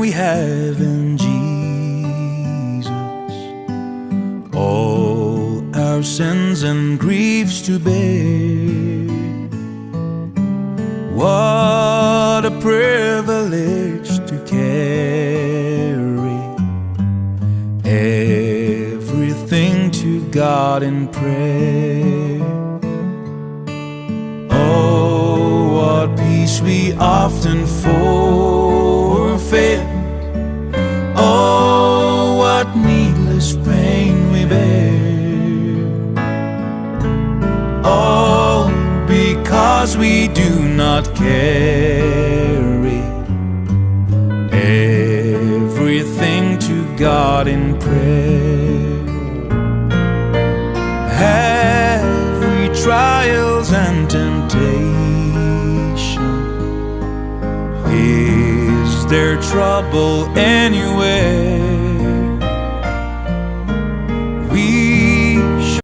we have in Jesus all our sins and griefs to bear. What a privilege to carry everything to God in prayer. Oh, what peace we often forfeit. Oh, what needless pain we bear. All because we do not carry everything to God in prayer. Have we trials and temptation? Is there trouble anywhere?